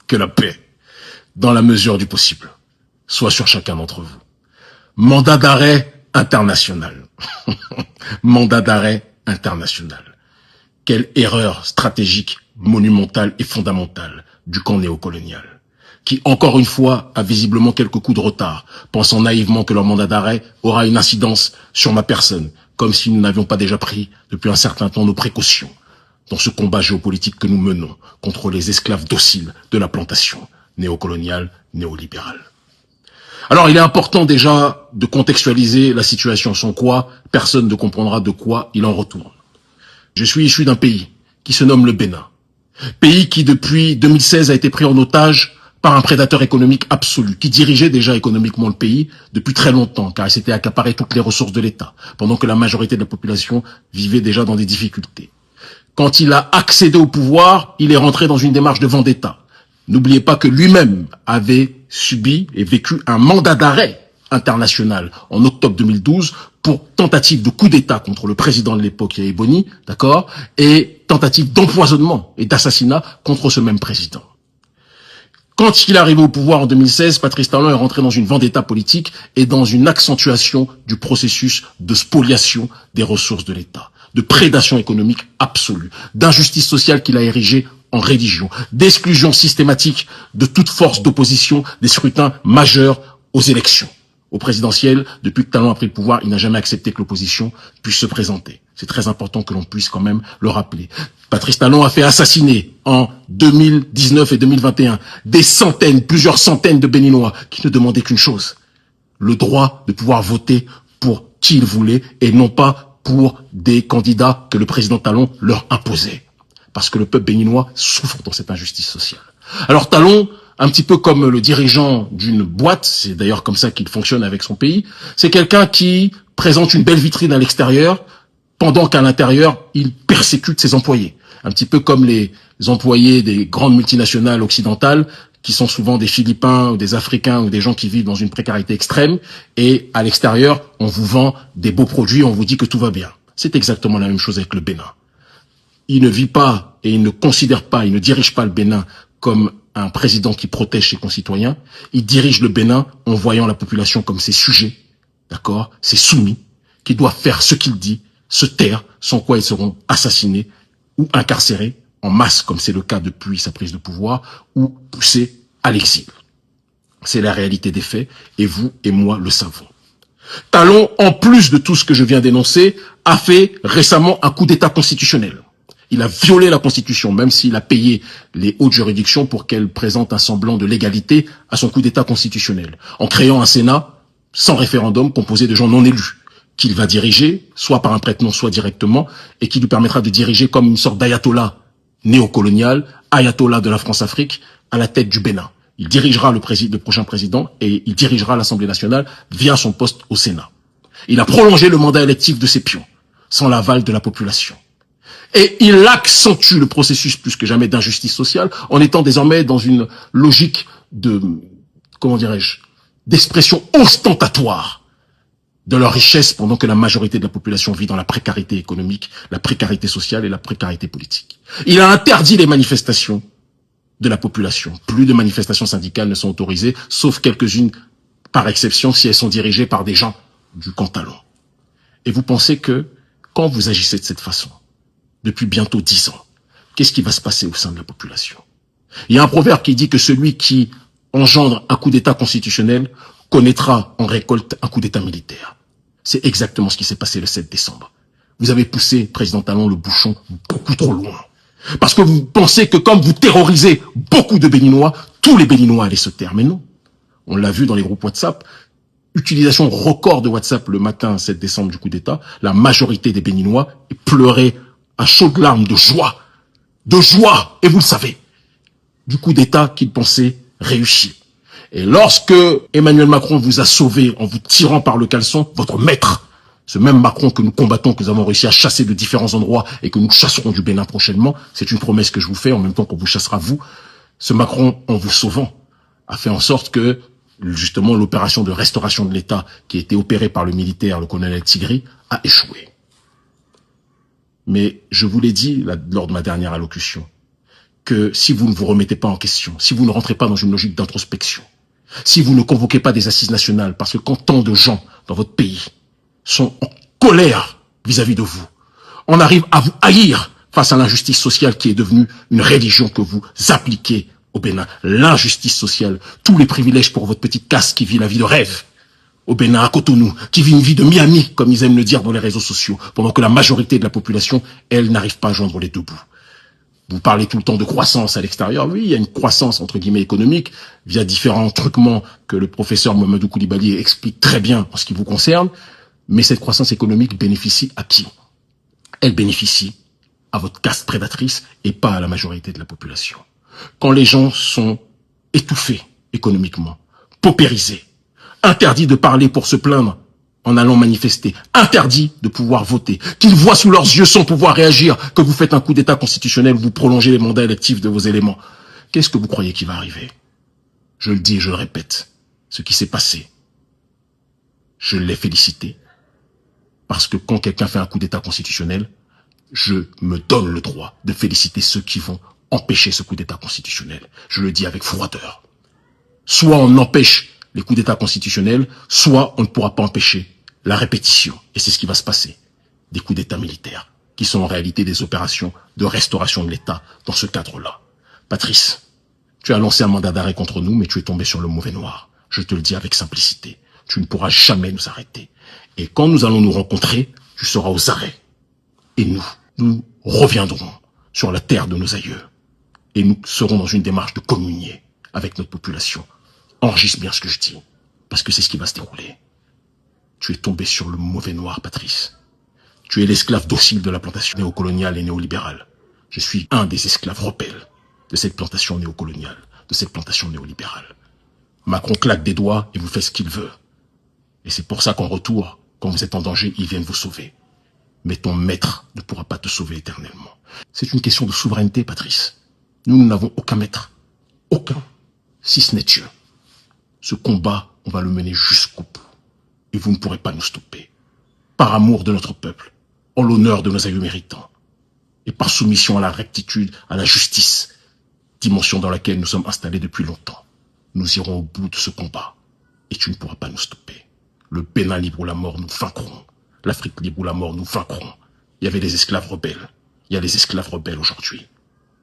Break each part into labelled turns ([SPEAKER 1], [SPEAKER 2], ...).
[SPEAKER 1] que la paix, dans la mesure du possible, soit sur chacun d'entre vous. Mandat d'arrêt international. Mandat d'arrêt international. Quelle erreur stratégique, monumentale et fondamentale du camp néocolonial, qui, encore une fois, a visiblement quelques coups de retard, pensant naïvement que leur mandat d'arrêt aura une incidence sur ma personne, comme si nous n'avions pas déjà pris, depuis un certain temps, nos précautions dans ce combat géopolitique que nous menons contre les esclaves dociles de la plantation néocoloniale, néolibérale. Alors, il est important déjà de contextualiser la situation, sans quoi personne ne comprendra de quoi il en retourne. Je suis issu d'un pays qui se nomme le Bénin. Pays qui, depuis 2016, a été pris en otage par un prédateur économique absolu, qui dirigeait déjà économiquement le pays depuis très longtemps, car il s'était accaparé toutes les ressources de l'État, pendant que la majorité de la population vivait déjà dans des difficultés. Quand il a accédé au pouvoir, il est rentré dans une démarche de vendetta. N'oubliez pas que lui-même avait subi et vécu un mandat d'arrêt international en octobre 2012 pour tentative de coup d'État contre le président de l'époque, Yahya Boni, d'accord, et tentative d'empoisonnement et d'assassinat contre ce même président. Quand il est arrivé au pouvoir en 2016, Patrice Talon est rentré dans une vendetta politique et dans une accentuation du processus de spoliation des ressources de l'État, de prédation économique absolue, d'injustice sociale qu'il a érigée en religion, d'exclusion systématique de toute force d'opposition des scrutins majeurs aux élections. Au présidentiel, depuis que Talon a pris le pouvoir, il n'a jamais accepté que l'opposition puisse se présenter. C'est très important que l'on puisse quand même le rappeler. Patrice Talon a fait assassiner en 2019 et 2021 des centaines, plusieurs centaines de Béninois qui ne demandaient qu'une chose, le droit de pouvoir voter pour qui ils voulaient et non pas pour des candidats que le président Talon leur imposait. Parce que le peuple béninois souffre dans cette injustice sociale. Alors Talon, un petit peu comme le dirigeant d'une boîte, c'est d'ailleurs comme ça qu'il fonctionne avec son pays, c'est quelqu'un qui présente une belle vitrine à l'extérieur, pendant qu'à l'intérieur, il persécute ses employés. Un petit peu comme les employés des grandes multinationales occidentales, qui sont souvent des Philippins ou des Africains ou des gens qui vivent dans une précarité extrême, et à l'extérieur, on vous vend des beaux produits, on vous dit que tout va bien. C'est exactement la même chose avec le Bénin. Il ne vit pas et il ne considère pas, il ne dirige pas le Bénin comme un président qui protège ses concitoyens. Il dirige le Bénin en voyant la population comme ses sujets, d'accord, ses soumis, qui doivent faire ce qu'il dit, se taire, sans quoi ils seront assassinés ou incarcérés en masse, comme c'est le cas depuis sa prise de pouvoir, ou poussés à l'exil. C'est la réalité des faits, et vous et moi le savons. Talon, en plus de tout ce que je viens d'énoncer, a fait récemment un coup d'État constitutionnel. Il a violé la Constitution, même s'il a payé les hautes juridictions pour qu'elles présentent un semblant de légalité à son coup d'État constitutionnel, en créant un Sénat sans référendum composé de gens non élus, qu'il va diriger, soit par un prête-nom, soit directement, et qui lui permettra de diriger comme une sorte d'ayatollah néocolonial, ayatollah de la France-Afrique, à la tête du Bénin. Il dirigera le prochain président et il dirigera l'Assemblée nationale via son poste au Sénat. Il a prolongé le mandat électif de ses pions, sans l'aval de la population. Et il accentue le processus plus que jamais d'injustice sociale en étant désormais dans une logique de, comment dirais-je, d'expression ostentatoire de leur richesse pendant que la majorité de la population vit dans la précarité économique, la précarité sociale et la précarité politique. Il a interdit les manifestations de la population. Plus de manifestations syndicales ne sont autorisées, sauf quelques-unes par exception si elles sont dirigées par des gens du camp Talon. Et vous pensez que quand vous agissez de cette façon, depuis bientôt 10 ans, qu'est-ce qui va se passer au sein de la population? Il y a un proverbe qui dit que celui qui engendre un coup d'État constitutionnel connaîtra en récolte un coup d'État militaire. C'est exactement ce qui s'est passé le 7 décembre. Vous avez poussé, président Talon, le bouchon beaucoup trop loin. Parce que vous pensez que comme vous terrorisez beaucoup de Béninois, tous les Béninois allaient se taire. Mais non. On l'a vu dans les groupes WhatsApp. Utilisation record de WhatsApp le matin 7 décembre du coup d'État. La majorité des Béninois pleuraient à chaudes larmes de joie, et vous le savez, du coup d'État qu'il pensait réussir. Et lorsque Emmanuel Macron vous a sauvé en vous tirant par le caleçon, votre maître, ce même Macron que nous combattons, que nous avons réussi à chasser de différents endroits et que nous chasserons du Bénin prochainement, c'est une promesse que je vous fais en même temps qu'on vous chassera vous, ce Macron, en vous sauvant, a fait en sorte que, justement, l'opération de restauration de l'État qui a été opérée par le militaire, le colonel Tigri, a échoué. Mais je vous l'ai dit lors de ma dernière allocution, que si vous ne vous remettez pas en question, si vous ne rentrez pas dans une logique d'introspection, si vous ne convoquez pas des assises nationales, parce que quand tant de gens dans votre pays sont en colère vis-à-vis de vous, on arrive à vous haïr face à l'injustice sociale qui est devenue une religion que vous appliquez au Bénin. L'injustice sociale, tous les privilèges pour votre petite caste qui vit la vie de rêve au Bénin, à Cotonou, qui vit une vie de Miami, comme ils aiment le dire dans les réseaux sociaux, pendant que la majorité de la population, elle, n'arrive pas à joindre les deux bouts. Vous parlez tout le temps de croissance à l'extérieur. Oui, il y a une croissance, entre guillemets, économique, via différents truquements que le professeur Mamadou Koulibaly explique très bien en ce qui vous concerne. Mais cette croissance économique bénéficie à qui? Elle bénéficie à votre caste prédatrice et pas à la majorité de la population. Quand les gens sont étouffés économiquement, paupérisés, interdits de parler pour se plaindre en allant manifester, interdits de pouvoir voter, qu'ils voient sous leurs yeux sans pouvoir réagir que vous faites un coup d'état constitutionnel, vous prolongez les mandats électifs de vos éléments. Qu'est-ce que vous croyez qui va arriver? Je le dis et je le répète, ce qui s'est passé, je l'ai félicité, parce que quand quelqu'un fait un coup d'état constitutionnel, je me donne le droit de féliciter ceux qui vont empêcher ce coup d'état constitutionnel. Je le dis avec froideur. Soit on empêche les coups d'état constitutionnels, soit on ne pourra pas empêcher la répétition. Et c'est ce qui va se passer. Des coups d'état militaires, qui sont en réalité des opérations de restauration de l'État dans ce cadre-là. Patrice, tu as lancé un mandat d'arrêt contre nous, mais tu es tombé sur le mauvais noir. Je te le dis avec simplicité. Tu ne pourras jamais nous arrêter. Et quand nous allons nous rencontrer, tu seras aux arrêts. Et nous reviendrons sur la terre de nos aïeux. Et nous serons dans une démarche de communier avec notre population. Enregistre bien ce que je dis, parce que c'est ce qui va se dérouler. Tu es tombé sur le mauvais noir, Patrice. Tu es l'esclave docile de la plantation néocoloniale et néolibérale. Je suis un des esclaves rebelles de cette plantation néocoloniale, de cette plantation néolibérale. Macron claque des doigts et vous fait ce qu'il veut. Et c'est pour ça qu'en retour, quand vous êtes en danger, ils viennent vous sauver. Mais ton maître ne pourra pas te sauver éternellement. C'est une question de souveraineté, Patrice. Nous n'avons aucun maître. Aucun. Si ce n'est Dieu. Ce combat, on va le mener jusqu'au bout. Et vous ne pourrez pas nous stopper. Par amour de notre peuple, en l'honneur de nos aïeux méritants, et par soumission à la rectitude, à la justice, dimension dans laquelle nous sommes installés depuis longtemps, nous irons au bout de ce combat. Et tu ne pourras pas nous stopper. Le Bénin libre ou la mort, nous vaincrons. L'Afrique libre ou la mort, nous vaincrons. Il y avait des esclaves rebelles. Il y a des esclaves rebelles aujourd'hui.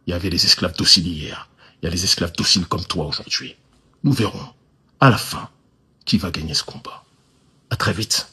[SPEAKER 1] Il y avait des esclaves dociles hier. Il y a des esclaves dociles comme toi aujourd'hui. Nous verrons, à la fin, qui va gagner ce combat. À très vite.